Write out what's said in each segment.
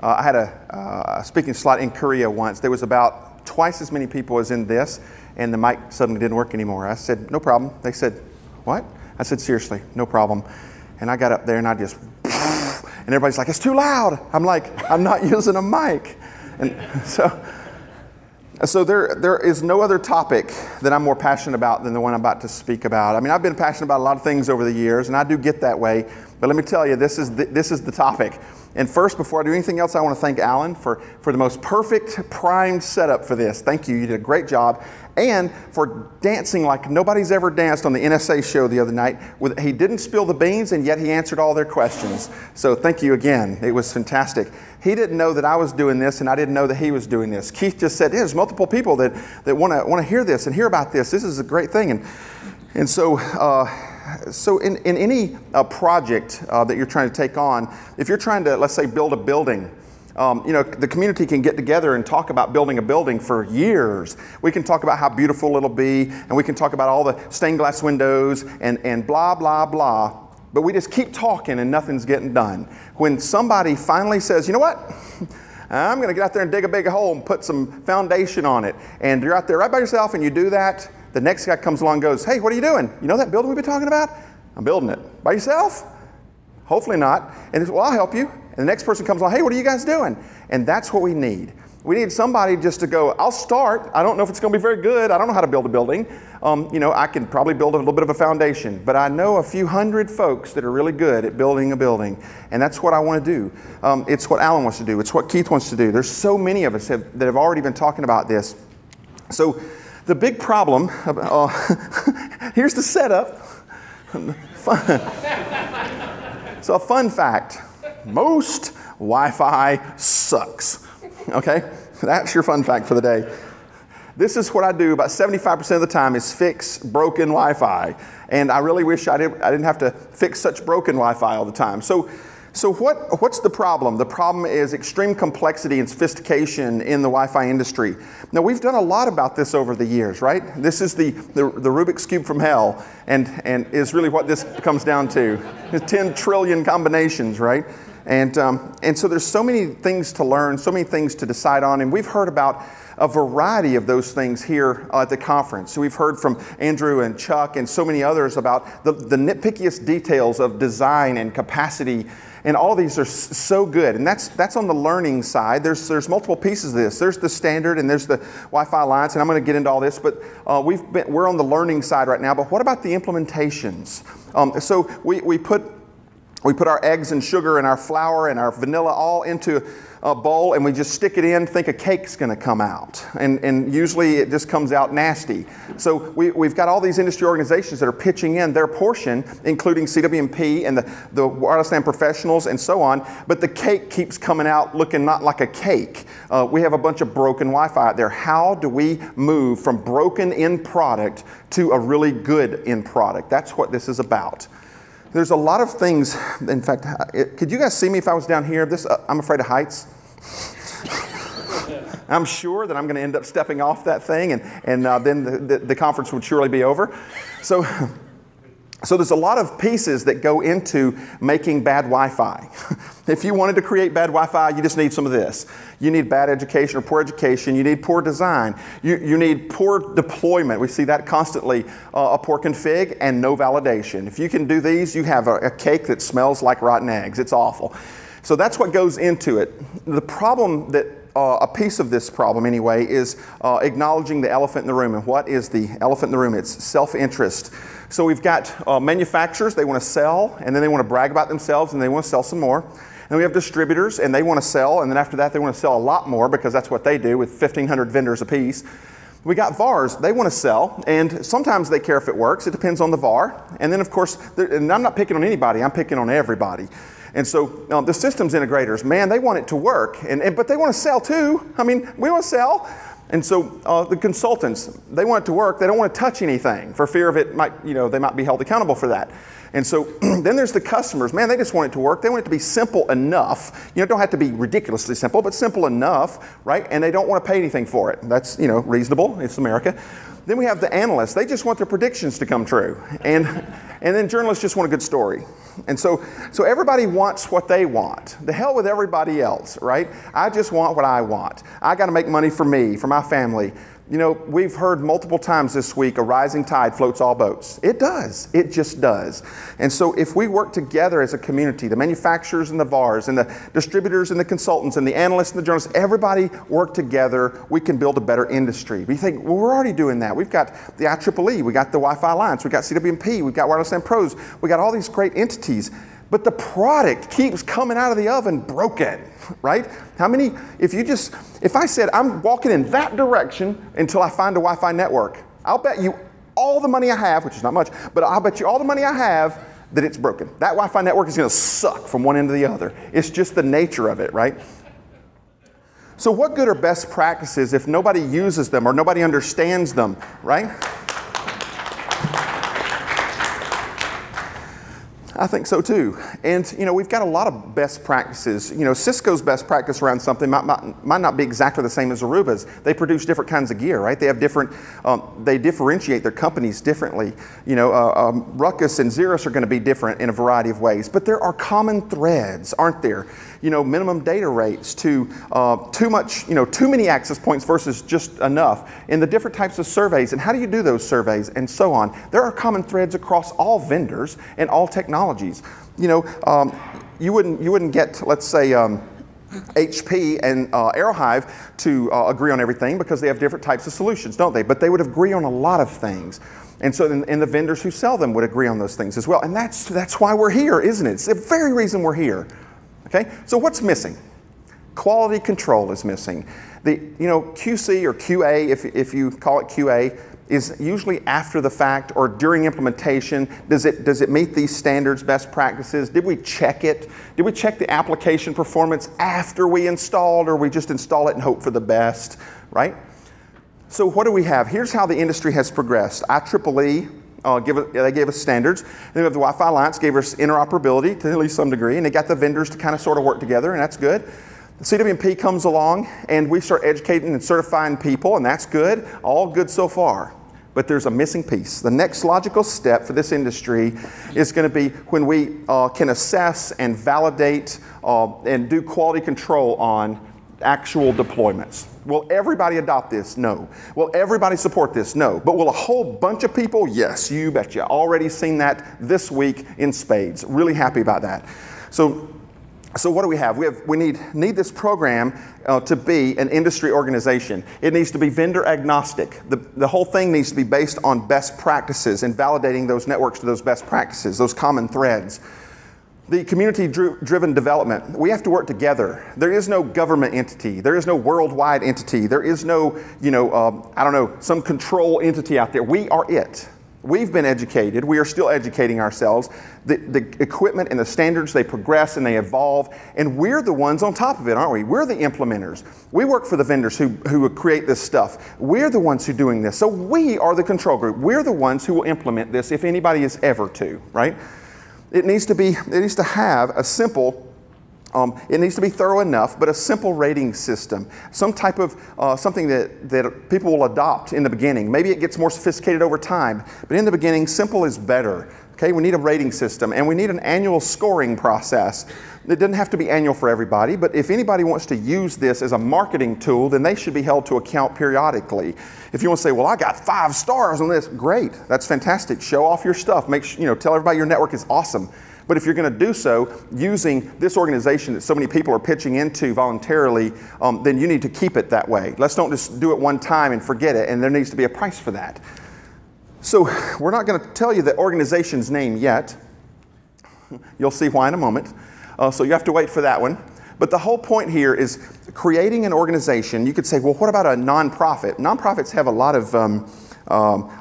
I had a speaking slot in Korea once. There was about twice as many people as in this, and the mic suddenly didn't work anymore. I said, no problem. They said, what? I said, seriously, no problem. And I got up there and I just, and everybody's like, it's too loud. I'm like, I'm not using a mic. And so there is no other topic that I'm more passionate about than the one I'm about to speak about. I mean, I've been passionate about a lot of things over the years, and I do get that way. But let me tell you, this is the topic. And first, before I do anything else, I want to thank Alan for the most perfect primed setup for this. Thank you. You did a great job. And for dancing like nobody's ever danced on the NSA show the other night. He didn't spill the beans, and yet he answered all their questions. So thank you again. It was fantastic. He didn't know that I was doing this, and I didn't know that he was doing this. Keith just said, there's multiple people that want to hear this and hear about this. This is a great thing. And so in any project that you're trying to take on, if you're trying to, let's say, build a building, the community can get together and talk about building a building for years. We can talk about how beautiful it'll be, and we can talk about all the stained glass windows and blah, blah, blah. But we just keep talking and nothing's getting done. When somebody finally says, you know what? I'm going to get out there and dig a big hole and put some foundation on it. And you're out there right by yourself and you do that. The next guy comes along and goes, hey, what are you doing? You know that building we've been talking about? I'm building it. By yourself? Hopefully not. And it's, well, I'll help you. And the next person comes along, hey, what are you guys doing? And that's what we need. We need somebody just to go, I'll start. I don't know if it's going to be very good. I don't know how to build a building. I can probably build a little bit of a foundation. But I know a few hundred folks that are really good at building a building. And that's what I want to do. It's what Alan wants to do. It's what Keith wants to do. There's so many of us that have already been talking about this. So the big problem, here's the setup. So a fun fact, most Wi-Fi sucks. Okay, that's your fun fact for the day. This is what I do about 75% of the time is fix broken Wi-Fi. And I really wish I didn't have to fix such broken Wi-Fi all the time. So what's the problem? The problem is extreme complexity and sophistication in the Wi-Fi industry. Now, we've done a lot about this over the years, right? This is the Rubik's Cube from hell, and is really what this comes down to. It's 10 trillion combinations, right? And so there's so many things to learn, so many things to decide on, and we've heard about a variety of those things here at the conference. So we've heard from Andrew and Chuck and so many others about the nitpickiest details of design and capacity, and all of these are so good. And that's on the learning side. There's multiple pieces of this. There's the standard and there's the Wi-Fi Alliance, and I'm going to get into all this, but we're on the learning side right now. But what about the implementations? So we put our eggs and sugar and our flour and our vanilla all into a bowl, and we just stick it in, think a cake's going to come out. And usually it just comes out nasty. So we've got all these industry organizations that are pitching in their portion, including CWMP and the Wireless LAN professionals and so on, but the cake keeps coming out looking not like a cake. We have a bunch of broken Wi-Fi out there. How do we move from broken end product to a really good end product? That's what this is about. There's a lot of things. In fact, could you guys see me if I was down here? I'm afraid of heights. I'm sure that I'm going to end up stepping off that thing, and then the conference would surely be over. So there's a lot of pieces that go into making bad Wi-Fi. If you wanted to create bad Wi-Fi, you just need some of this. You need bad education or poor education. You need poor design. You need poor deployment. We see that constantly, a poor config and no validation. If you can do these, you have a cake that smells like rotten eggs. It's awful. So that's what goes into it. The problem that a piece of this problem anyway is acknowledging the elephant in the room. And what is the elephant in the room? It's self-interest. So we've got manufacturers, they want to sell, and then they want to brag about themselves, and they want to sell some more. And we have distributors, and they want to sell, and then after that they want to sell a lot more because that's what they do with 1,500 vendors apiece. We got VARs, they want to sell, and sometimes they care if it works. It depends on the VAR. And then of course, and I'm not picking on anybody, I'm picking on everybody. And so the systems integrators, man, they want it to work, but they want to sell too. I mean, we want to sell. And so the consultants, they want it to work. They don't want to touch anything for fear of it might, they might be held accountable for that. And so then there's the customers. Man, they just want it to work. They want it to be simple enough. It don't have to be ridiculously simple, but simple enough, right? And they don't want to pay anything for it. That's, reasonable. It's America. Then we have the analysts. They just want their predictions to come true. And And then journalists just want a good story. And so everybody wants what they want. The hell with everybody else, right? I just want what I want. I got to make money for me, for my family. You know, we've heard multiple times this week, a rising tide floats all boats. It does. It just does. And so if we work together as a community, the manufacturers and the VARs and the distributors and the consultants and the analysts and the journalists, everybody work together, we can build a better industry. We think, well, we're already doing that. We've got the IEEE, we got the Wi-Fi Alliance, we got CWMP, we've got Wireless LAN Pros, we got all these great entities. But the product keeps coming out of the oven broken, right? How many, if I said I'm walking in that direction until I find a Wi-Fi network, I'll bet you all the money I have, which is not much, but I'll bet you all the money I have that it's broken. That Wi-Fi network is going to suck from one end to the other. It's just the nature of it, right? So what good are best practices if nobody uses them or nobody understands them, right? I think so too. And you know, we've got a lot of best practices. You know, Cisco's best practice around something might not be exactly the same as Aruba's. They produce different kinds of gear, right? They have different, they differentiate their companies differently. You know, Ruckus and Xeris are going to be different in a variety of ways, but there are common threads, aren't there? You know, minimum data rates to too many access points versus just enough, and the different types of surveys, and how do you do those surveys, and so on. There are common threads across all vendors and all technologies. You know, you wouldn't get, let's say, HP and Aerohive to agree on everything because they have different types of solutions, don't they? But they would agree on a lot of things. And so and the vendors who sell them would agree on those things as well. And that's why we're here, isn't it? It's the very reason we're here. Okay, so what's missing? Quality control is missing. QC or QA, if you call it QA, is usually after the fact or during implementation. Does it meet these standards, best practices? Did we check it? Did we check the application performance after we installed, or we just install it and hope for the best, right? So what do we have? Here's how the industry has progressed. IEEE, they gave us standards. Then we have the Wi-Fi Alliance, gave us interoperability to at least some degree, and they got the vendors to kind of sort of work together, and that's good. The CWMP comes along, and we start educating and certifying people, and that's good. All good so far. But there's a missing piece. The next logical step for this industry is going to be when we can assess and validate and do quality control on actual deployments. Will everybody adopt this? No. Will everybody support this? No. But will a whole bunch of people? Yes, you betcha. Already seen that this week in spades. Really happy about that. So what do we have? We need this program to be an industry organization. It needs to be vendor agnostic. The whole thing needs to be based on best practices and validating those networks to those best practices, those common threads. The community-driven development, we have to work together. There is no government entity. There is no worldwide entity. There is no, some control entity out there. We are it. We've been educated. We are still educating ourselves. The equipment and the standards, they progress and they evolve, and we're the ones on top of it, aren't we? We're the implementers. We work for the vendors who create this stuff. We're the ones who are doing this. So we are the control group. We're the ones who will implement this if anybody is ever to, right? It needs to have a simple, it needs to be thorough enough, but a simple rating system. Some type of, something that people will adopt in the beginning. Maybe it gets more sophisticated over time, but in the beginning, simple is better. Okay, we need a rating system, and we need an annual scoring process. It doesn't have to be annual for everybody, but if anybody wants to use this as a marketing tool, then they should be held to account periodically. If you want to say, well, I got 5 stars on this, great, that's fantastic. Show off your stuff. Tell everybody your network is awesome. But if you're going to do so using this organization that so many people are pitching into voluntarily, then you need to keep it that way. Let's don't just do it one time and forget it, and there needs to be a price for that. So we're not going to tell you the organization's name yet. You'll see why in a moment. So you have to wait for that one. But the whole point here is creating an organization. You could say, well, what about a nonprofit? Nonprofits have a lot of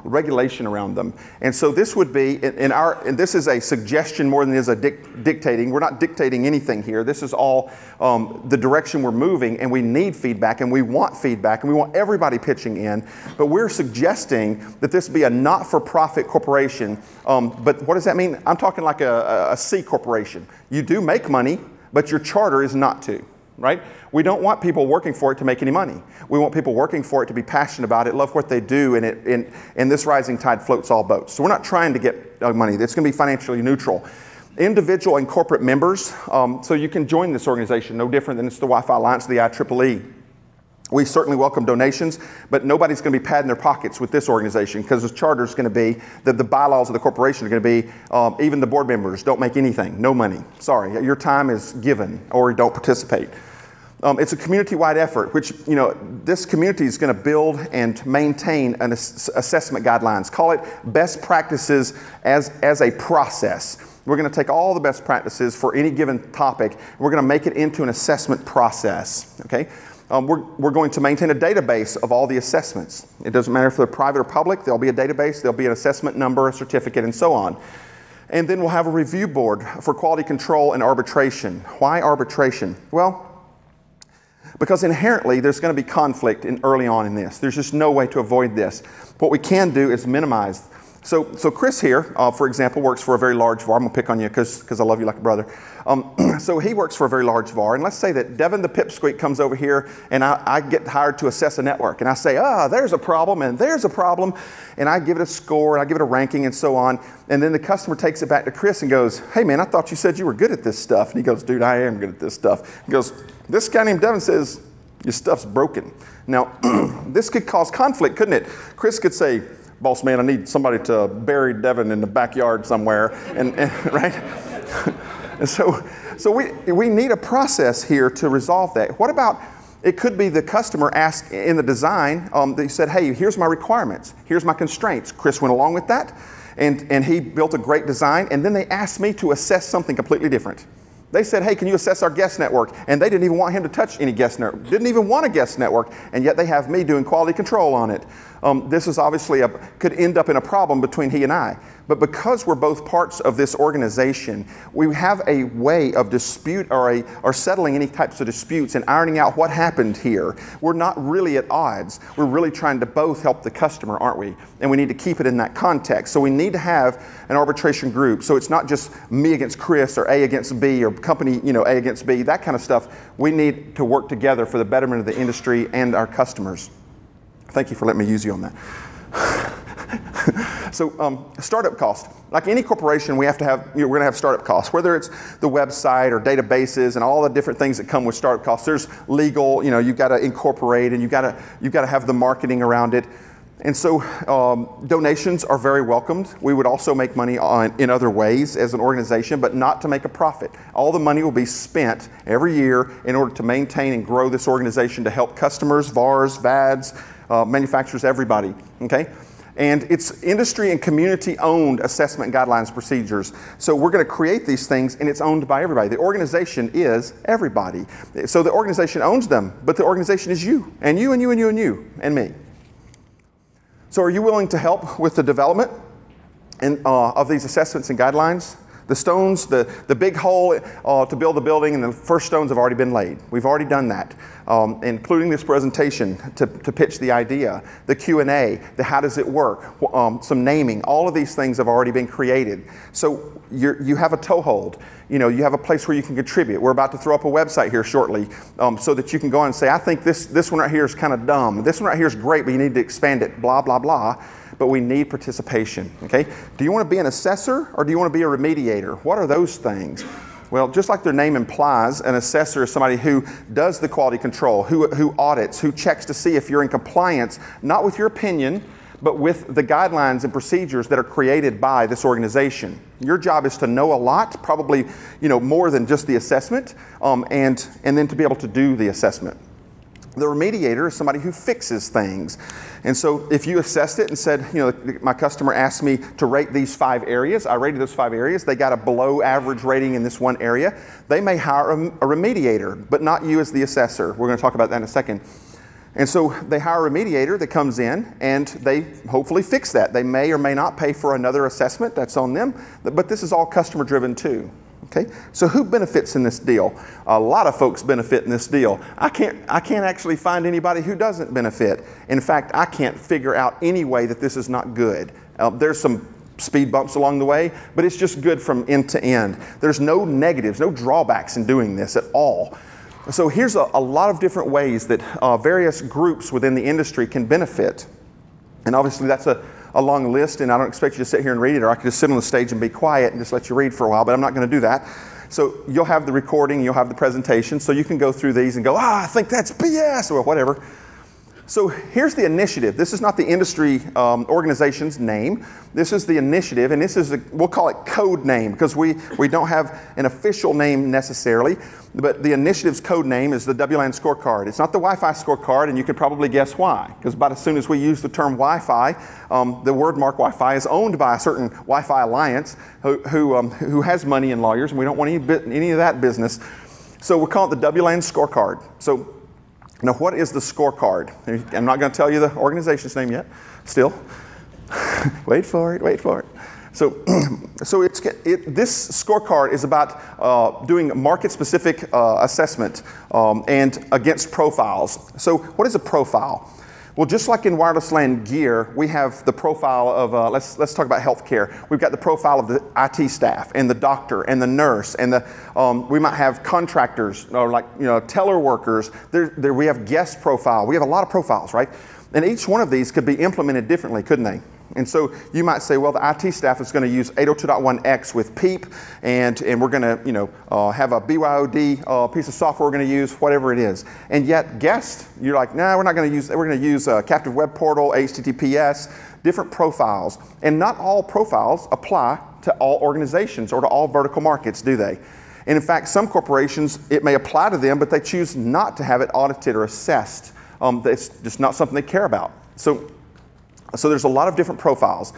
regulation around them. And so this would be, and this is a suggestion more than it is a dictating. We're not dictating anything here. This is all the direction we're moving, and we need feedback, and we want feedback, and we want everybody pitching in. But we're suggesting that this be a not-for-profit corporation. But what does that mean? I'm talking like a C corporation. You do make money, but your charter is not to. right? We don't want people working for it to make any money. We want people working for it to be passionate about it, love what they do, and this rising tide floats all boats. So we're not trying to get money. It's going to be financially neutral. Individual and corporate members, so you can join this organization, no different than it's the Wi-Fi Alliance, the IEEE. We certainly welcome donations, but nobody's going to be padding their pockets with this organization because the charter is going to be, the bylaws of the corporation are going to be, even the board members don't make anything, no money. Sorry, your time is given or don't participate. It's a community-wide effort, which, this community is going to build and maintain an assessment guidelines. Call it best practices as a process. We're going to take all the best practices for any given topic, and we're going to make it into an assessment process, okay? We're going to maintain a database of all the assessments. It doesn't matter if they're private or public, there'll be a database, there'll be an assessment number, a certificate, and so on. And then we'll have a review board for quality control and arbitration. Why arbitration? Well, because inherently there's going to be conflict early on in this. There's just no way to avoid this. What we can do is minimize. So Chris here, for example, works for a very large VAR. I'm going to pick on you because I love you like a brother. So he works for a very large VAR. And let's say that Devin the pipsqueak comes over here and I get hired to assess a network. And I say, there's a problem and there's a problem. And I give it a score and I give it a ranking and so on. And then the customer takes it back to Chris and goes, hey man, I thought you said you were good at this stuff. And he goes, dude, I am good at this stuff. He goes, this guy named Devin says, your stuff's broken. Now, this could cause conflict, couldn't it? Chris could say, boss man, I need somebody to bury Devin in the backyard somewhere, and right? And so we need a process here to resolve that. What about, it could be the customer asked in the design, they said, hey, here's my requirements, here's my constraints. Chris went along with that, and he built a great design, and then they asked me to assess something completely different. They said, hey, can you assess our guest network? And they didn't even want him to touch any guest network. Didn't even want a guest network, and yet they have me doing quality control on it. This is obviously could end up in a problem between he and I. But because we're both parts of this organization, we have a way of dispute or settling any types of disputes and ironing out what happened here. We're not really at odds. We're really trying to both help the customer, aren't we? And we need to keep it in that context. So we need to have an arbitration group. So it's not just me against Chris or A against B or company, A against B, that kind of stuff. We need to work together for the betterment of the industry and our customers. Thank you for letting me use you on that. So startup cost. Like any corporation, we have to have, we're going to have startup costs, whether it's the website or databases and all the different things that come with startup costs. There's legal, you've got to incorporate and you've got to have the marketing around it. And so donations are very welcomed. We would also make money in other ways as an organization, but not to make a profit. All the money will be spent every year in order to maintain and grow this organization to help customers, VARs, VADs, manufacturers, everybody, okay? And it's industry and community-owned assessment guidelines procedures. So we're going to create these things, and it's owned by everybody. The organization is everybody. So the organization owns them, but the organization is you, and you, and you, and you, and you, and me. So are you willing to help with the development of these assessments and guidelines? The stones, the big hole to build the building, and the first stones have already been laid. We've already done that, including this presentation to pitch the idea, the Q&A, the how does it work, some naming. All of these things have already been created. So you have a toehold. You have a place where you can contribute. We're about to throw up a website here shortly so that you can go on and say, I think this one right here is kind of dumb. This one right here is great, but you need to expand it, blah, blah, blah. But we need participation, okay? Do you want to be an assessor or do you want to be a remediator? What are those things? Well, just like their name implies, an assessor is somebody who does the quality control, who audits, who checks to see if you're in compliance, not with your opinion, but with the guidelines and procedures that are created by this organization. Your job is to know a lot, probably more than just the assessment, and then to be able to do the assessment. The remediator is somebody who fixes things. And so if you assessed it and said, my customer asked me to rate these 5 areas, I rated those 5 areas, they got a below average rating in this one area, they may hire a remediator, but not you as the assessor. We're going to talk about that in a second. And so they hire a remediator that comes in and they hopefully fix that. They may or may not pay for another assessment, that's on them, but this is all customer driven too. Okay, so who benefits in this deal? A lot of folks benefit in this deal. I can't actually find anybody who doesn't benefit. In fact, I can't figure out any way that this is not good. There's some speed bumps along the way, but it's just good from end to end. There's no negatives, no drawbacks in doing this at all. So here's a lot of different ways that various groups within the industry can benefit. And obviously that's a long list, and I don't expect you to sit here and read it, or I could just sit on the stage and be quiet and just let you read for a while, but I'm not going to do that. So you'll have the recording, you'll have the presentation, so you can go through these and go, I think that's BS, or whatever. So here's the initiative. This is not the industry organization's name. This is the initiative, and this is, we'll call it code name, because we don't have an official name necessarily, but the initiative's code name is the WLAN Scorecard. It's not the Wi-Fi Scorecard, and you can probably guess why, because about as soon as we use the term Wi-Fi, the word mark Wi-Fi is owned by a certain Wi-Fi alliance who has money and lawyers, and we don't want any of that business. So we'll call it the WLAN Scorecard. So now, what is the scorecard? I'm not going to tell you the organization's name yet, still. Wait for it, wait for it. So this scorecard is about doing market-specific assessment and against profiles. So what is a profile? Well, just like in wireless LAN gear, we have the profile of, let's talk about healthcare. We've got the profile of the IT staff and the doctor and the nurse, and we might have contractors, or like teller workers. We have guest profile. We have a lot of profiles, right? And each one of these could be implemented differently, couldn't they? And so you might say, well, the IT staff is going to use 802.1x with PEEP, and we're going to have a BYOD piece of software we're going to use, whatever it is. And yet guests, you're like, nah, we're not going to use that. We're going to use captive web portal, HTTPS, different profiles. And not all profiles apply to all organizations or to all vertical markets, do they? And in fact, some corporations, it may apply to them, but they choose not to have it audited or assessed. It's just not something they care about. So there's a lot of different profiles.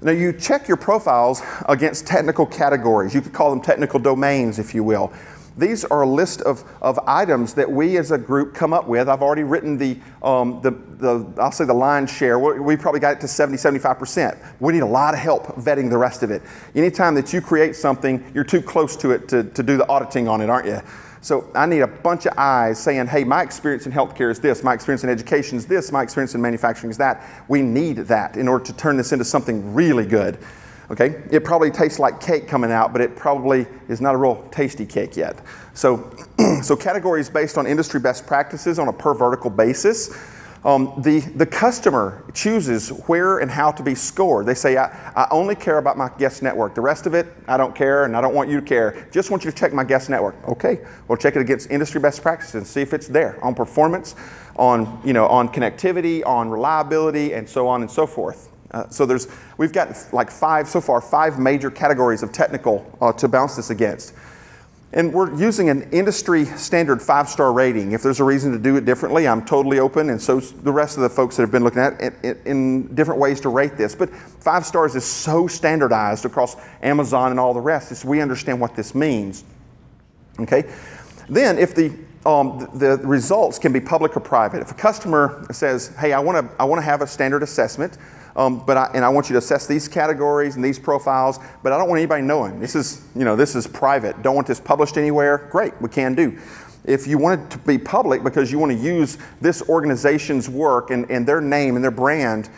Now you check your profiles against technical categories. You could call them technical domains, if you will. These are a list of items that we as a group come up with. I've already written I'll say the lion's share. We probably got it to 70–75%. We need a lot of help vetting the rest of it. Anytime that you create something, you're too close to it to do the auditing on it, aren't you? So I need a bunch of eyes saying, hey, my experience in healthcare is this, my experience in education is this, my experience in manufacturing is that. We need that in order to turn this into something really good. Okay? It probably tastes like cake coming out, but it probably is not a real tasty cake yet. So categories based on industry best practices on a per vertical basis. The customer chooses where and how to be scored. They say, I only care about my guest network. The rest of it, I don't care, and I don't want you to care. Just want you to check my guest network. Okay, we'll check it against industry best practices and see if it's there on performance, on connectivity, on reliability, and so on and so forth. So we've got like five major categories of technical to bounce this against. And we're using an industry standard 5-star rating. If there's a reason to do it differently, I'm totally open, and so the rest of the folks that have been looking at it in different ways to rate this. But 5 stars is so standardized across Amazon and all the rest, we understand what this means. Okay? Then if the results can be public or private. If a customer says, hey, I want to have a standard assessment, and I want you to assess these categories and these profiles, but I don't want anybody knowing. This is private. Don't want this published anywhere. Great, we can do. If you want it to be public because you want to use this organization's work and their name and their brand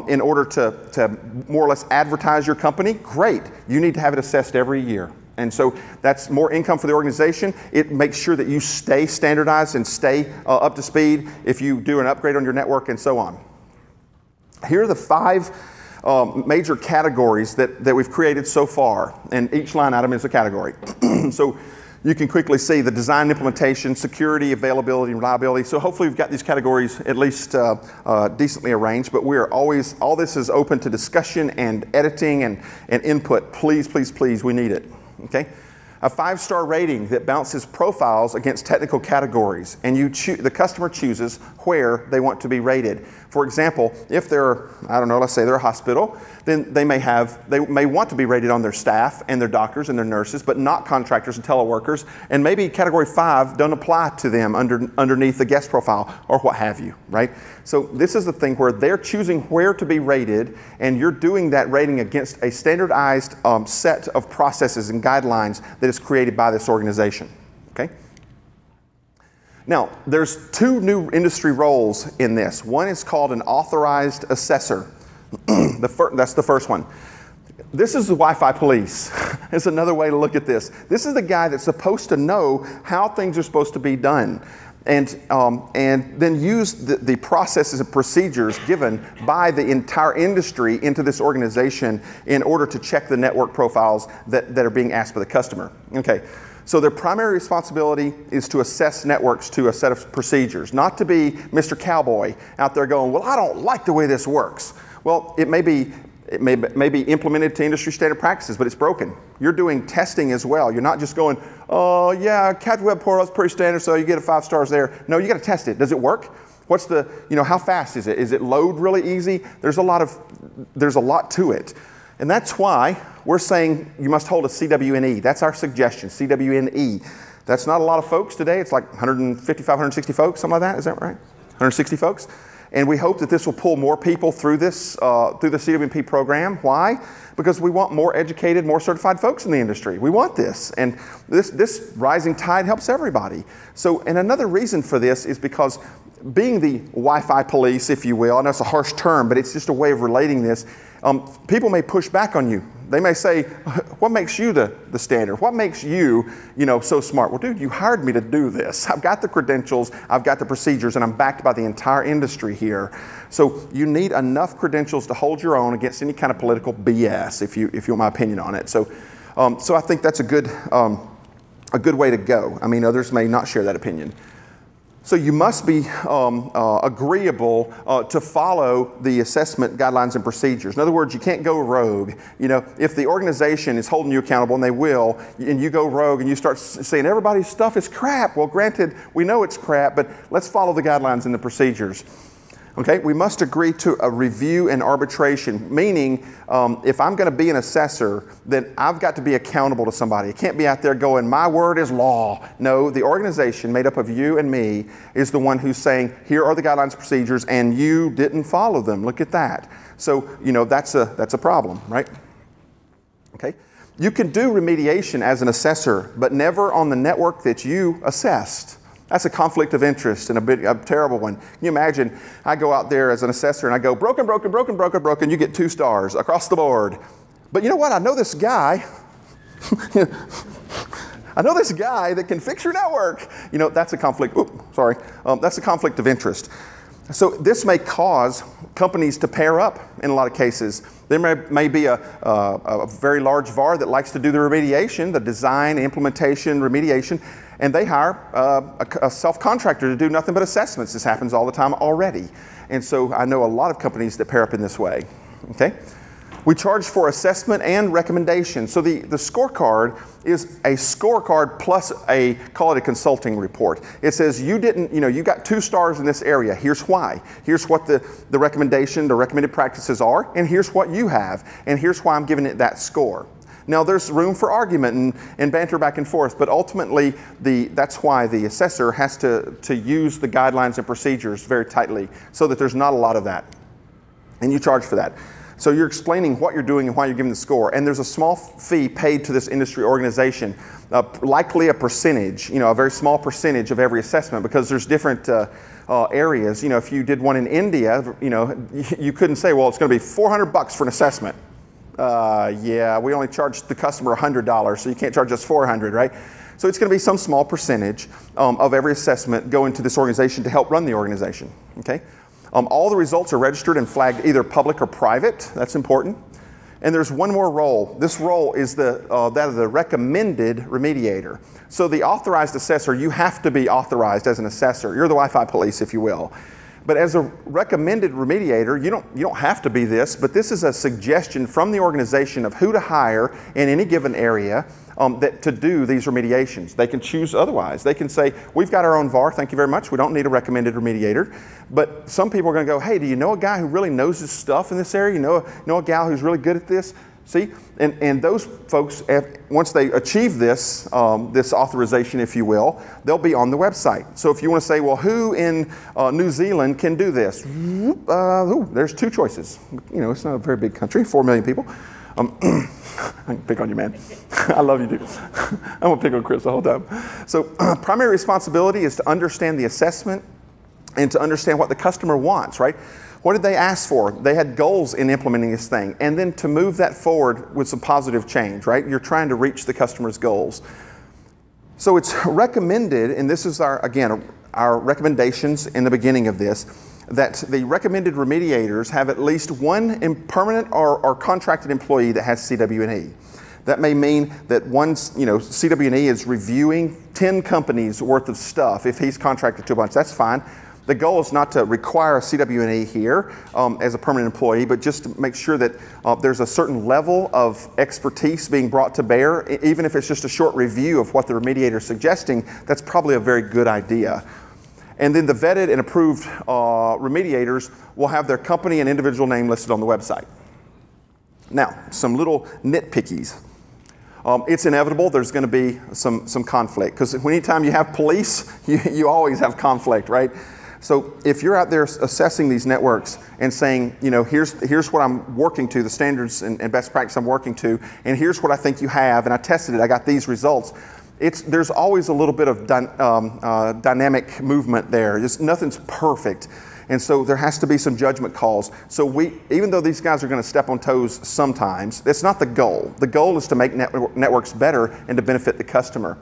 in order to more or less advertise your company, great. You need to have it assessed every year. And so that's more income for the organization. It makes sure that you stay standardized and stay up to speed if you do an upgrade on your network and so on. Here are the 5 major categories that we've created so far, and each line item is a category. So you can quickly see the design, implementation, security, availability, and reliability. So hopefully we've got these categories at least decently arranged, but we are always, all this is open to discussion and editing and input. Please, please, please, we need it. Okay? A 5-star rating that bounces profiles against technical categories, and the customer chooses where they want to be rated. For example, if they're, I don't know, let's say they're a hospital, then they may want to be rated on their staff and their doctors and their nurses, but not contractors and teleworkers, and maybe category 5 don't apply to them underneath the guest profile or what have you, right? So this is the thing where they're choosing where to be rated, and you're doing that rating against a standardized set of processes and guidelines that is created by this organization, okay? Now, there's 2 new industry roles in this. One is called an authorized assessor. That's the first one. This is the Wi-Fi police. is another way to look at this. This is the guy that's supposed to know how things are supposed to be done. And then use the processes and procedures given by the entire industry into this organization in order to check the network profiles that are being asked by the customer. Okay, so their primary responsibility is to assess networks to a set of procedures, not to be Mr. Cowboy out there going, well, I don't like the way this works. Well, it may be implemented to industry standard practices, but it's broken. You're doing testing as well. You're not just going, oh yeah, Cat Web Portal is pretty standard, so you get a 5 stars there. No, you got to test it. Does it work? What's the, how fast is it? Is it load really easy? There's a lot to it. And that's why we're saying you must hold a CWNE. That's our suggestion, CWNE. That's not a lot of folks today. It's like 155, 160 folks, something like that. Is that right? 160 folks. And we hope that this will pull more people through this, through the CWNP program. Why? Because we want more educated, more certified folks in the industry. We want this. And this rising tide helps everybody. So, and another reason for this is because being the Wi-Fi police, if you will, I know it's a harsh term, but it's just a way of relating this. People may push back on you. They may say, what makes you the standard? What makes you, so smart? Well, dude, you hired me to do this. I've got the credentials, I've got the procedures, and I'm backed by the entire industry here. So you need enough credentials to hold your own against any kind of political BS, if you want my opinion on it. So I think that's a good way to go. I mean, others may not share that opinion. So you must be agreeable to follow the assessment guidelines and procedures. In other words, you can't go rogue. If the organization is holding you accountable, and they will, and you go rogue and you start saying everybody's stuff is crap. Well, granted, we know it's crap, but let's follow the guidelines and the procedures. Okay, we must agree to a review and arbitration, meaning if I'm going to be an assessor, then I've got to be accountable to somebody. I can't be out there going, my word is law. No, the organization made up of you and me is the one who's saying, here are the guidelines and procedures, and you didn't follow them. Look at that. So, that's a problem, right? Okay. You can do remediation as an assessor, but never on the network that you assessed. That's a conflict of interest and a terrible one. Can you imagine, I go out there as an assessor and I go, broken, broken, broken, broken, broken, you get 2 stars across the board. But you know what, I know this guy, that can fix your network. That's a conflict, that's a conflict of interest. So this may cause companies to pair up in a lot of cases. There may be a very large VAR that likes to do the remediation, the design, implementation, remediation, and they hire a self-contractor to do nothing but assessments. This happens all the time already. And so I know a lot of companies that pair up in this way. Okay? We charge for assessment and recommendation. So the scorecard is a scorecard plus call it a consulting report. It says you didn't, you got 2 stars in this area. Here's why. Here's what the recommendation, the recommended practices are, and here's what you have, and here's why I'm giving it that score. Now there's room for argument and banter back and forth, but ultimately that's why the assessor has to use the guidelines and procedures very tightly so that there's not a lot of that. And you charge for that. So you're explaining what you're doing and why you're giving the score. And there's a small fee paid to this industry organization, likely a percentage, a very small percentage of every assessment, because there's different areas. If you did one in India, you couldn't say, well, it's going to be $400 for an assessment. Yeah, we only charge the customer $100, so you can't charge us $400, right? So it's going to be some small percentage of every assessment going to this organization to help run the organization, okay? All the results are registered and flagged either public or private. That's important. And there's one more role. This role is that of the recommended remediator. So the authorized assessor, you have to be authorized as an assessor. You're the Wi-Fi police, if you will. But as a recommended remediator, you don't have to be this, but this is a suggestion from the organization of who to hire in any given area to do these remediations. They can choose otherwise. They can say, we've got our own VAR, thank you very much, we don't need a recommended remediator. But some people are going to go, hey, do you know a guy who really knows his stuff in this area? You know a gal who's really good at this? See, and those folks, once they achieve this, this authorization, if you will, they'll be on the website. So if you want to say, well, who in New Zealand can do this? There's 2 choices. It's not a very big country, 4 million people. I can pick on you, man. I love you, dude. I'm going to pick on Chris the whole time. So primary responsibility is to understand the assessment and to understand what the customer wants, right? What did they ask for? They had goals in implementing this thing. And then to move that forward with some positive change, right? You're trying to reach the customer's goals. So it's recommended, and this is again, our recommendations in the beginning of this, that the recommended remediators have at least one permanent or contracted employee that has CW&E. That may mean that CW&E is reviewing 10 companies worth of stuff. If he's contracted to a bunch, that's fine. The goal is not to require a CW&E here as a permanent employee, but just to make sure that there's a certain level of expertise being brought to bear. Even if it's just a short review of what the remediator is suggesting, that's probably a very good idea. And then the vetted and approved remediators will have their company and individual name listed on the website. Now, some little nitpickies. It's inevitable there's going to be some conflict, because anytime you have police, you always have conflict, right? So if you're out there assessing these networks and saying, here's what I'm working to, the standards and best practice I'm working to, and here's what I think you have, and I tested it, I got these results. There's always a little bit of dynamic movement there. Nothing's perfect. And so there has to be some judgment calls. So even though these guys are going to step on toes sometimes, that's not the goal. The goal is to make networks better and to benefit the customer.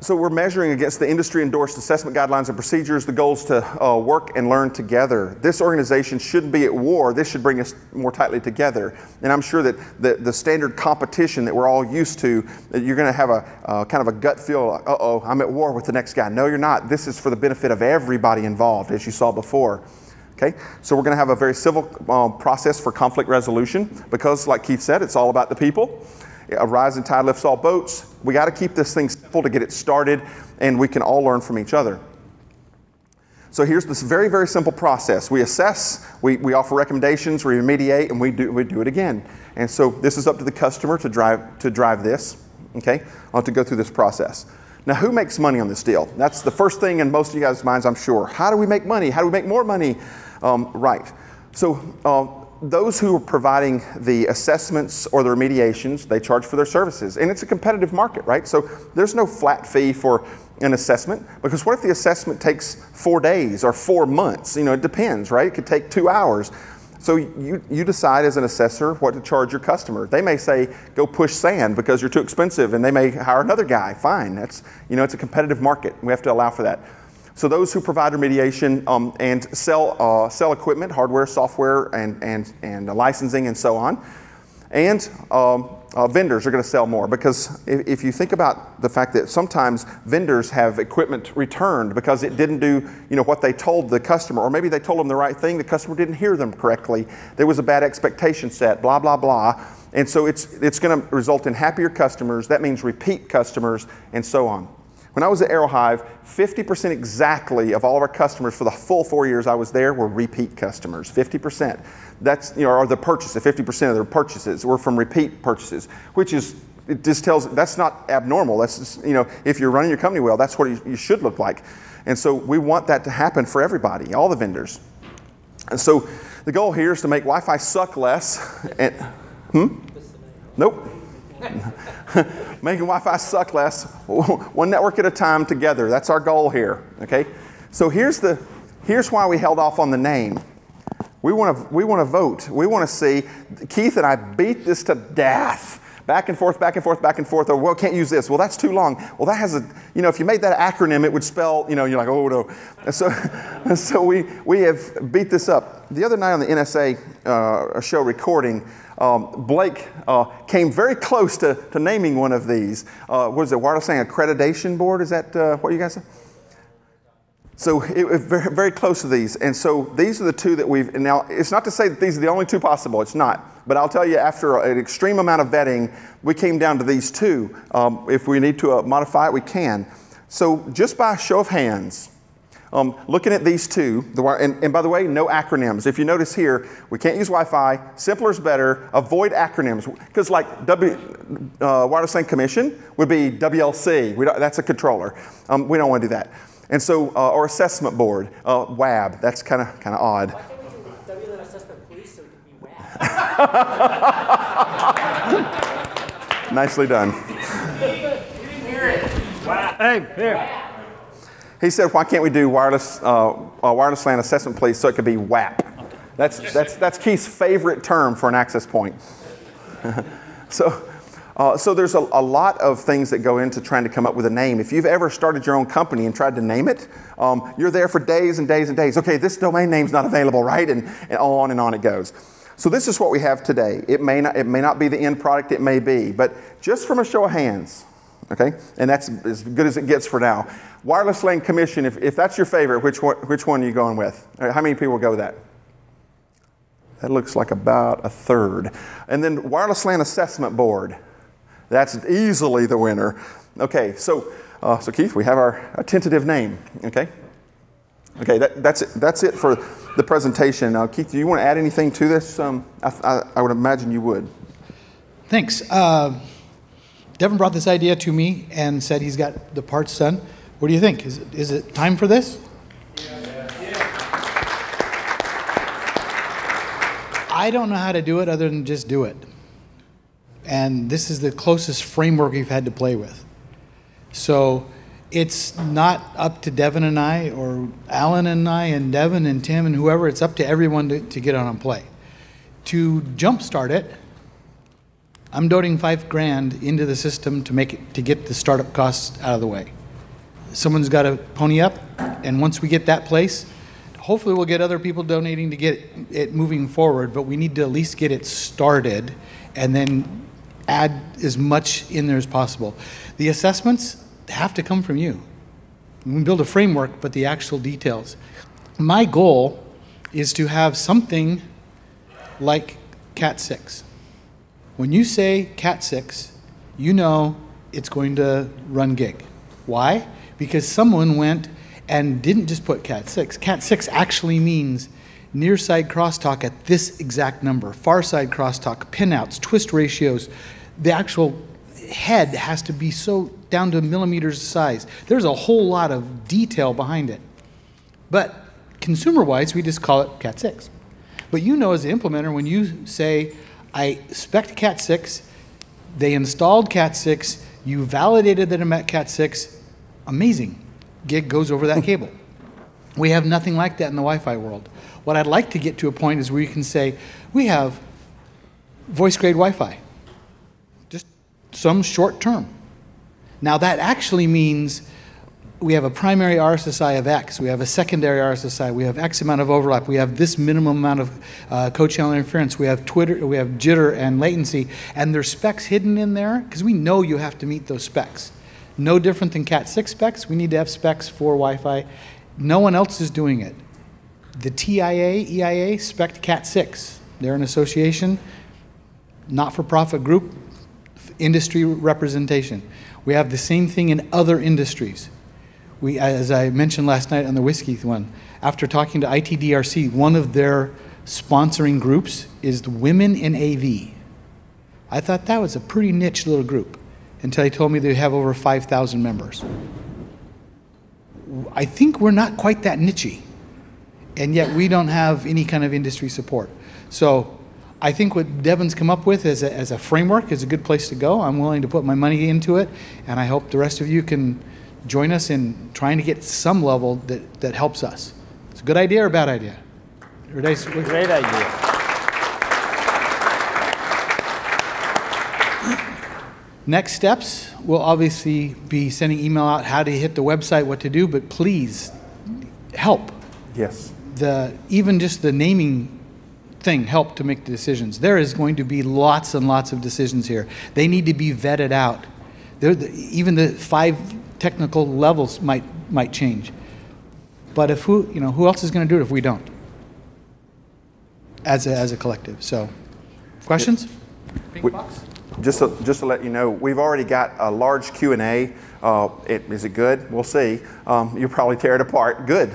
So we're measuring against the industry-endorsed assessment guidelines and procedures. The goal is to work and learn together. This organization shouldn't be at war. This should bring us more tightly together. And I'm sure that the standard competition that we're all used to, that you're going to have a kind of a gut feel, like, uh-oh, I'm at war with the next guy. No, you're not. This is for the benefit of everybody involved, as you saw before. Okay? So we're going to have a very civil process for conflict resolution because, like Keith said, it's all about the people. A rising tide lifts all boats. We got to keep this thing simple to get it started, and we can all learn from each other. So here's this very, very simple process. We assess, we offer recommendations, we remediate, and we do it again. And so this is up to the customer to drive this, okay, to go through this process. Now, who makes money on this deal? That's the first thing in most of you guys' minds, I'm sure. How do we make money? How do we make more money? Right. So those who are providing the assessments or the remediations, they charge for their services. And it's a competitive market, right? So there's no flat fee for an assessment, because what if the assessment takes 4 days or 4 months? It depends, right? It could take 2 hours. So you decide as an assessor what to charge your customer. They may say, go push sand because you're too expensive, and they may hire another guy. Fine, that's, it's a competitive market. We have to allow for that. So those who provide remediation and sell equipment, hardware, software, and licensing and so on, and vendors are going to sell more, because if you think about the fact that sometimes vendors have equipment returned because it didn't do what they told the customer, or maybe they told them the right thing, the customer didn't hear them correctly, there was a bad expectation set, blah, blah, blah. And so it's going to result in happier customers. That means repeat customers and so on. When I was at AeroHive, 50% exactly of all of our customers for the full 4 years I was there were repeat customers, 50%. That's, or the purchases, 50% of their purchases were from repeat purchases, which is, it just tells, that's not abnormal. That's just, if you're running your company well, that's what you should look like. And so we want that to happen for everybody, all the vendors. And so the goal here is to make Wi-Fi suck less. Nope. Making Wi-Fi suck less, one network at a time together. That's our goal here, okay? So here's why we held off on the name. We want to vote. We want to see, Keith and I beat this to death. Back and forth, back and forth, back and forth. Or, well, can't use this. Well, that's too long. Well, that has a, if you made that acronym, it would spell, you're like, oh, no. And so we have beat this up. The other night on the NSA show recording, Blake came very close to naming one of these. What is it, Wireless LAN Accreditation Board? Is that what you guys said? So it was very, very close to these. And so these are the two that we've, and now it's not to say that these are the only two possible, it's not. But I'll tell you, after an extreme amount of vetting, we came down to these two. If we need to modify it, we can. So just by a show of hands, looking at these two, and by the way, no acronyms. If you notice here, we can't use Wi-Fi, simpler is better, avoid acronyms. Because like Wireless LAN Commission would be WLC, that's a controller. We don't want to do that. And so, or assessment board, WAB, that's kind of odd. Why can't we do WLAN assessment police so it can be WAB? Nicely done. We didn't hear it. Wow. Hey, here. He said, why can't we do wireless LAN assessment, please, so it could be WAP. That's Keith's favorite term for an access point. So there's a lot of things that go into trying to come up with a name. If you've ever started your own company and tried to name it, you're there for days and days and days. Okay, this domain name's not available, right? And on it goes. So this is what we have today. It may not be the end product, it may be, but just from a show of hands, okay? And that's as good as it gets for now. Wireless LAN commission, if that's your favorite, which one are you going with? How many people will go with that? That looks like about a third. And then wireless LAN assessment board. That's easily the winner. Okay, so Keith, we have our tentative name. Okay, that's it for the presentation. Keith, do you want to add anything to this? I would imagine you would. Thanks. Devin brought this idea to me and said he's got the parts done. What do you think? Is it time for this? I don't know how to do it other than just do it. And this is the closest framework we've had to play with. So it's not up to Devin and I, or Alan and I, and Devin and Tim and whoever. It's up to everyone to get on and play. To jumpstart it, I'm doting $5,000 into the system to get the startup costs out of the way. Someone's got to pony up, and once we get that place, hopefully we'll get other people donating to get it moving forward, but we need to at least get it started and then add as much in there as possible. The assessments have to come from you. We can build a framework, but the actual details. My goal is to have something like Cat 6. When you say Cat 6, you know it's going to run gig. Why? Because someone went and didn't just put Cat 6. Cat 6 actually means near side crosstalk at this exact number, far side crosstalk, pinouts, twist ratios. The actual head has to be so down to millimeters size. There's a whole lot of detail behind it. But consumer-wise, we just call it Cat 6. But you know as the implementer, when you say, I spec'd Cat 6, they installed Cat 6, you validated that it met Cat 6, amazing. Gig goes over that cable. We have nothing like that in the Wi-Fi world. What I'd like to get to a point is where you can say, we have voice-grade Wi-Fi, just some short term. Now that actually means we have a primary RSSI of X, we have a secondary RSSI, we have X amount of overlap, we have this minimum amount of co-channel interference, we have jitter and latency, and there's specs hidden in there, because we know you have to meet those specs. No different than Cat 6 specs, we need to have specs for Wi-Fi. No one else is doing it. The TIA, EIA spec'd Cat 6. They're an association, not-for-profit group, industry representation. We have the same thing in other industries. We, as I mentioned last night on the whiskey one, after talking to ITDRC, one of their sponsoring groups is the Women in AV. I thought that was a pretty niche little group until they told me they have over 5,000 members. I think we're not quite that niche, and yet we don't have any kind of industry support. So I think what Devin's come up with as a framework is a good place to go. I'm willing to put my money into it, and I hope the rest of you can join us in trying to get some level that helps us. It's a good idea or a bad idea? Great idea. Next steps, we'll obviously be sending email out how to hit the website, what to do, but please help. Yes. Even just the naming thing help to make the decisions. There is going to be lots and lots of decisions here. They need to be vetted out. Even the 5 technical levels might change. But if who else is going to do it if we don't? As a collective. So, questions? Pink box? Just to let you know, we've already got a large Q&A. Is it good? We'll see. You'll probably tear it apart. Good.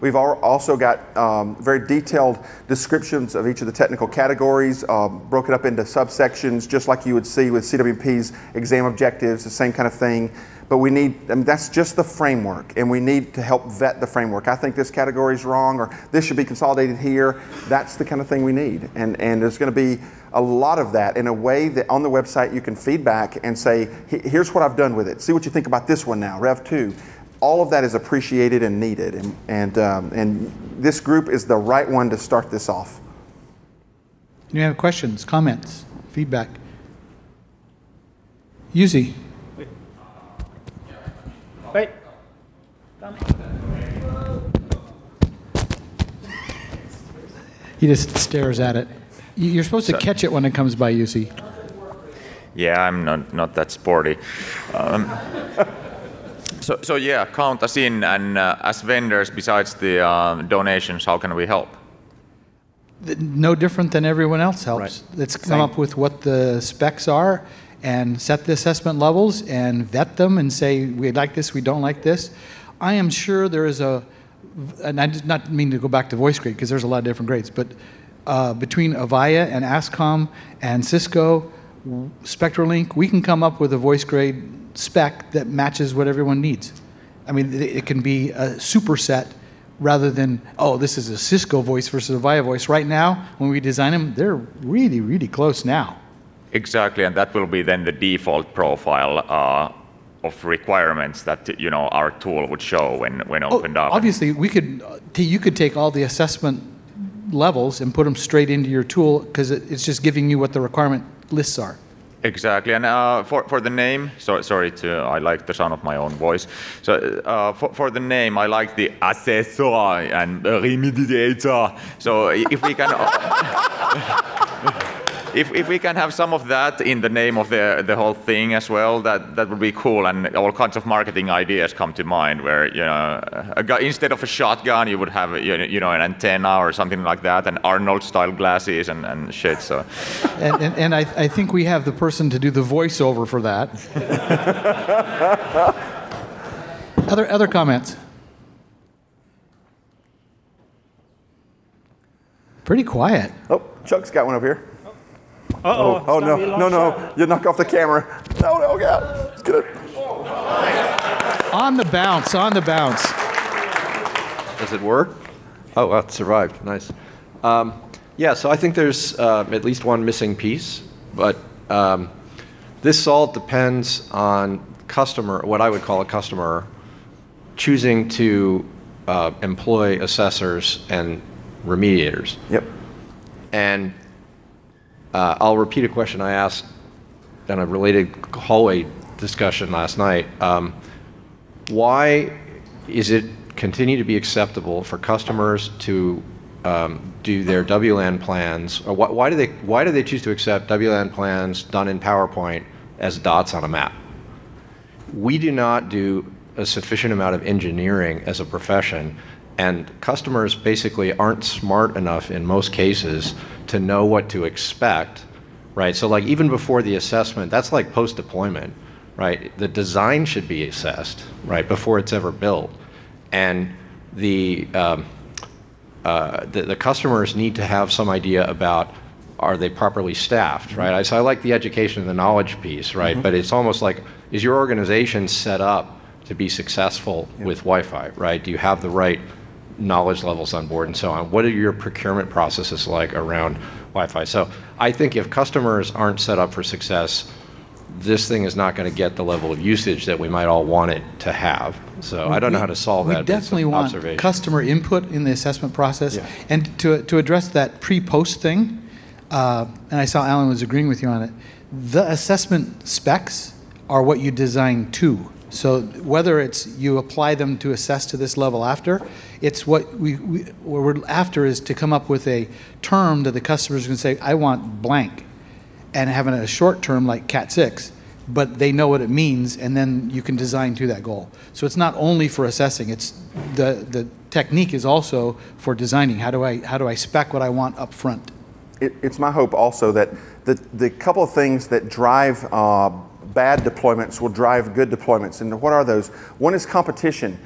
We've also got very detailed descriptions of each of the technical categories, broken up into subsections, just like you would see with CWP's exam objectives, the same kind of thing. But we need, that's just the framework, and we need to help vet the framework. I think this category is wrong, or this should be consolidated here. That's the kind of thing we need. And there's going to be a lot of that in a way that on the website you can feedback and say, here's what I've done with it. See what you think about this one now, Rev 2. all of that is appreciated and needed, and this group is the right one to start this off. You have questions, comments, feedback? Yuzi. Wait. He just stares at it. You're supposed to catch it when it comes by, Yuzi. Yeah, I'm not that sporty. So yeah, count us in, and as vendors, besides the donations, how can we help? No different than everyone else helps. Right. Let's come up with what the specs are and set the assessment levels and vet them and say, we like this, we don't like this. I am sure there is and I did not mean to go back to voice grade because there's a lot of different grades, but between Avaya and ASCOM and Cisco, SpectraLink, we can come up with a voice grade spec that matches what everyone needs. I mean, it can be a superset rather than, oh, this is a Cisco voice versus a Avaya voice. Right now, when we design them, they're really, really close now. Exactly, and that will be then the default profile of requirements that our tool would show when opened up. Obviously, you could take all the assessment levels and put them straight into your tool because it's just giving you what the requirement lists are. Exactly, and for the name, I like the sound of my own voice. So for the name, I like the assessor and remediator. So if we can, if we can have some of that in the name of the whole thing as well, that would be cool. And all kinds of marketing ideas come to mind, where instead of a shotgun, you would have an antenna or something like that, and Arnold-style glasses and shit. So, and I think we have the person to do the voiceover for that. Other comments? Pretty quiet. Oh, Chuck's got one over here. Uh-oh. Oh no! You knock off the camera. No, God. Get it. On the bounce. Does it work? Oh, well, it survived. Nice. Yeah, so I think there's at least one missing piece, but this all depends on what I would call a customer, choosing to employ assessors and remediators. Yep. And I'll repeat a question I asked in a related hallway discussion last night. Why is it continue to be acceptable for customers to do their WLAN plans, or why do they choose to accept WLAN plans done in PowerPoint as dots on a map? We do not do a sufficient amount of engineering as a profession, and customers basically aren't smart enough in most cases to know what to expect, right? So like even before the assessment, that's like post-deployment, right? The design should be assessed, right, before it's ever built. And the customers need to have some idea about, are they properly staffed, right? So I like the education and the knowledge piece, right? Mm-hmm. But it's almost like, is your organization set up to be successful with Wi-Fi, right? Do you have the right knowledge levels on board and so on? What are your procurement processes like around Wi-Fi? So I think if customers aren't set up for success, this thing is not going to get the level of usage that we might all want it to have. So I don't know how to solve that. We definitely want customer input in the assessment process. Yeah. And to address that pre-post thing, and I saw Alan was agreeing with you on it, the assessment specs are what you design to. So whether it's you apply them to assess to this level after, it's what we're after is to come up with a term that the customers can say, I want blank, and having a short term like Cat 6, but they know what it means, and then you can design to that goal. So it's not only for assessing, it's the technique is also for designing. How do I spec what I want up front? It's my hope also that the couple of things that drive bad deployments will drive good deployments. And what are those? One is competition.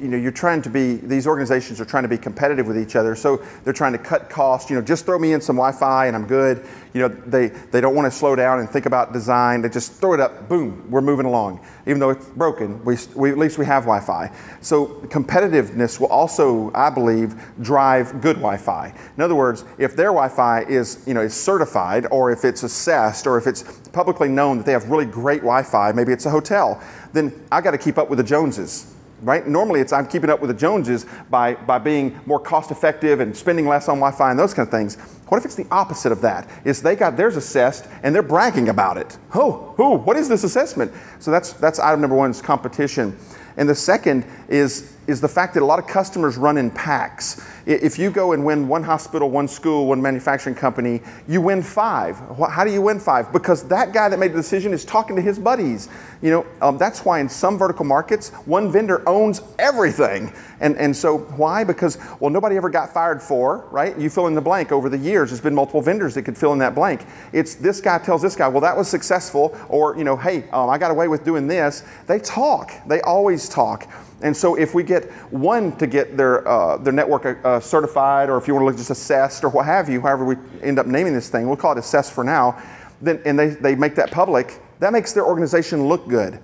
you're trying to be, these organizations are trying to be competitive with each other, so they're trying to cut costs. Just throw me in some Wi-Fi and I'm good. They don't want to slow down and think about design. They just throw it up, boom, we're moving along. Even though it's broken, we at least we have Wi-Fi. So competitiveness will also, I believe, drive good Wi-Fi. In other words, if their Wi-Fi is certified, or if it's assessed, or if it's publicly known that they have really great Wi-Fi, maybe it's a hotel, then I got to keep up with the Joneses. Right? Normally I'm keeping up with the Joneses by being more cost effective and spending less on Wi-Fi and those kind of things. What if it's the opposite of that? Is they got theirs assessed and they're bragging about it. What is this assessment? So that's item number one, is competition. And the second is the fact that a lot of customers run in packs. If you go and win one hospital, one school, one manufacturing company, you win 5. How do you win 5? Because that guy that made the decision is talking to his buddies. That's why in some vertical markets, one vendor owns everything. And so why? Because, nobody ever got fired for, right? You fill in the blank. Over the years, there's been multiple vendors that could fill in that blank. It's this guy tells this guy, well, that was successful, or, hey, I got away with doing this. They talk. They always talk. And so if we get one to get their network certified, or if you want to look just assessed, or what have you, however we end up naming this thing, we'll call it assessed for now, then, and they make that public, that makes their organization look good.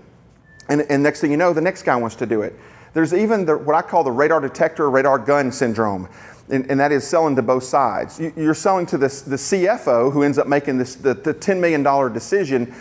And next thing you know, the next guy wants to do it. There's even what I call the radar detector, radar gun syndrome. And that is selling to both sides. You're selling to the CFO who ends up making the $10 million decision.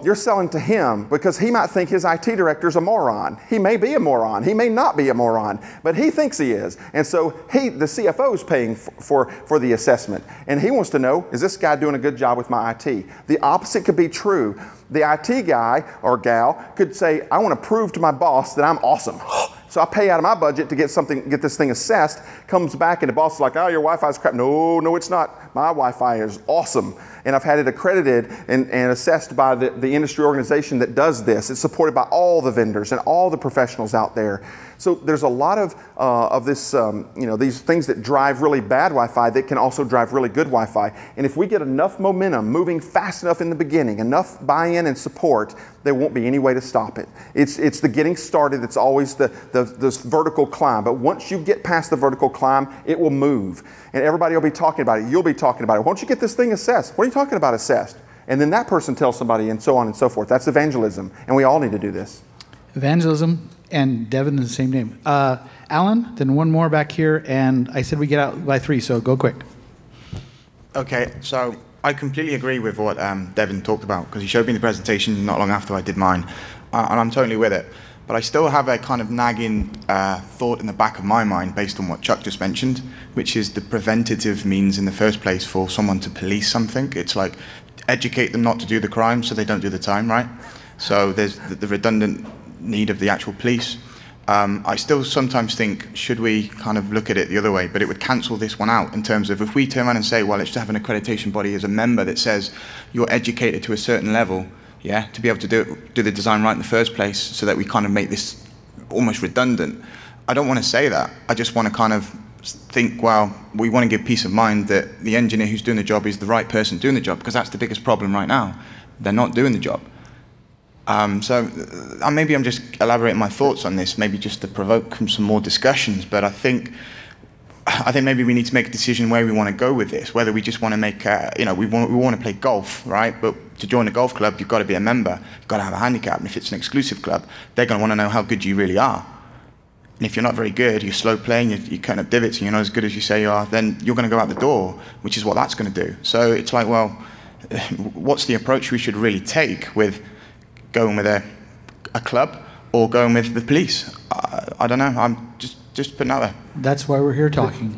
You're selling to him because he might think his IT director's a moron. He may be a moron. He may not be a moron, but he thinks he is. And so the CFO is paying for the assessment. And he wants to know, is this guy doing a good job with my IT? The opposite could be true. The IT guy or gal could say, I want to prove to my boss that I'm awesome. So I pay out of my budget to get this thing assessed, comes back and the boss is like, oh, your Wi-Fi's crap. No, it's not. My Wi-Fi is awesome. And I've had it accredited and assessed by the industry organization that does this. It's supported by all the vendors and all the professionals out there. So there's a lot of this, these things that drive really bad Wi-Fi that can also drive really good Wi-Fi. And if we get enough momentum, moving fast enough in the beginning, enough buy-in and support, there won't be any way to stop it. It's the getting started that's always this vertical climb. But once you get past the vertical climb, it will move. And everybody will be talking about it. You'll be talking about it. Why don't you get this thing assessed? What are you talking about assessed? And then that person tells somebody, and so on and so forth. That's evangelism. And we all need to do this. Evangelism and Devin is the same name. Alan, then one more back here, and I said we get out by 3, so go quick. Okay, so I completely agree with what Devin talked about, because he showed me the presentation not long after I did mine, and I'm totally with it. But I still have a kind of nagging thought in the back of my mind based on what Chuck just mentioned, which is the preventative means in the first place for someone to police something. It's like educate them not to do the crime so they don't do the time, right? So there's the redundant need of the actual police. I still sometimes think, should we kind of look at it the other way, but it would cancel this one out in terms of if we turn around and say, well, let's just have an accreditation body as a member that says you're educated to a certain level, yeah, to be able to do the design right in the first place so that we kind of make this almost redundant. I don't want to say that. I just want to kind of think, well, we want to give peace of mind that the engineer who's doing the job is the right person doing the job, because that's the biggest problem right now. They're not doing the job. So maybe I'm just elaborating my thoughts on this, maybe just to provoke some more discussions, but I think maybe we need to make a decision where we want to go with this, whether we just want to make, we want to play golf, right? But to join a golf club, you've got to be a member, you've got to have a handicap, and if it's an exclusive club, they're going to want to know how good you really are. And if you're not very good, you're slow playing, you're cutting up divots, and you're not as good as you say you are, then you're going to go out the door, which is what that's going to do. So it's like, well, what's the approach we should really take with going with a club or going with the police? I don't know. I'm just putting out there. That's why we're here talking.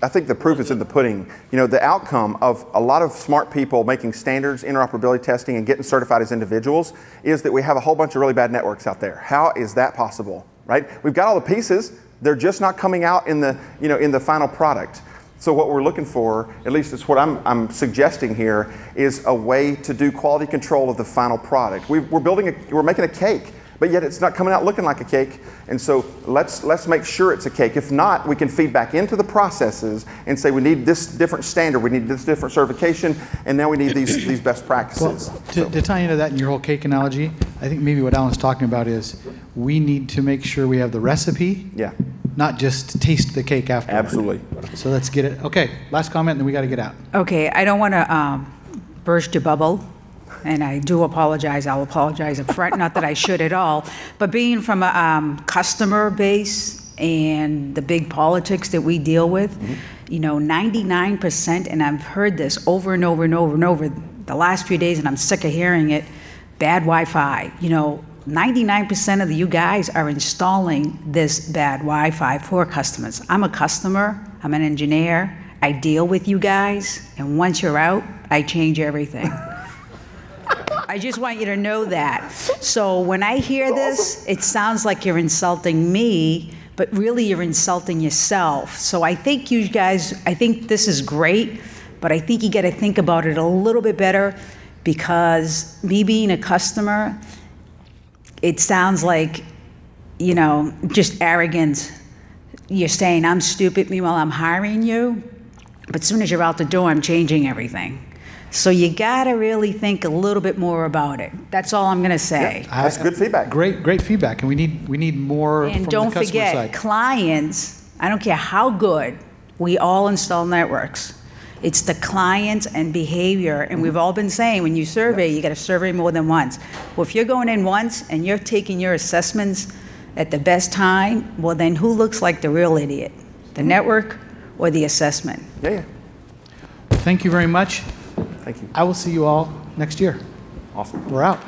I think the proof is in the pudding. The outcome of a lot of smart people making standards, interoperability testing, and getting certified as individuals is that we have a whole bunch of really bad networks out there. How is that possible, right? We've got all the pieces. They're just not coming out in the final product. So what we're looking for, at least it's what I'm suggesting here, is a way to do quality control of the final product. We're making a cake, but yet it's not coming out looking like a cake. And so let's make sure it's a cake. If not, we can feed back into the processes and say we need this different standard, we need this different certification, and now we need these best practices. Well, to tie into that in your whole cake analogy, I think maybe what Alan's talking about is we need to make sure we have the recipe, not just taste the cake afterwards. Absolutely. So let's get it. Okay, last comment, and then we got to get out. Okay, I don't want to burst your bubble, and I do apologize. I'll apologize up front, not that I should at all, but being from a customer base and the big politics that we deal with, 99%, and I've heard this over and over and over and over the last few days, and I'm sick of hearing it, bad Wi-Fi. 99% of you guys are installing this bad Wi-Fi for customers. I'm a customer, I'm an engineer, I deal with you guys, and once you're out, I change everything. I just want you to know that. So when I hear this, it sounds like you're insulting me, but really you're insulting yourself. So I think you guys, I think this is great, but I think you got to think about it a little bit better, because me being a customer, it sounds like, just arrogant. You're saying I'm stupid, meanwhile I'm hiring you, but as soon as you're out the door, I'm changing everything. So you gotta really think a little bit more about it. That's all I'm gonna say. Yeah, that's good feedback. Great feedback, and we need more And from don't the customer forget, side. clients, I don't care how good we all install networks. It's the clients and behavior, and we've all been saying, when you survey, you gotta survey more than once. Well, if you're going in once and you're taking your assessments at the best time, well then who looks like the real idiot? The network or the assessment? Yeah. Thank you very much. Thank you. I will see you all next year. Awesome. We're out.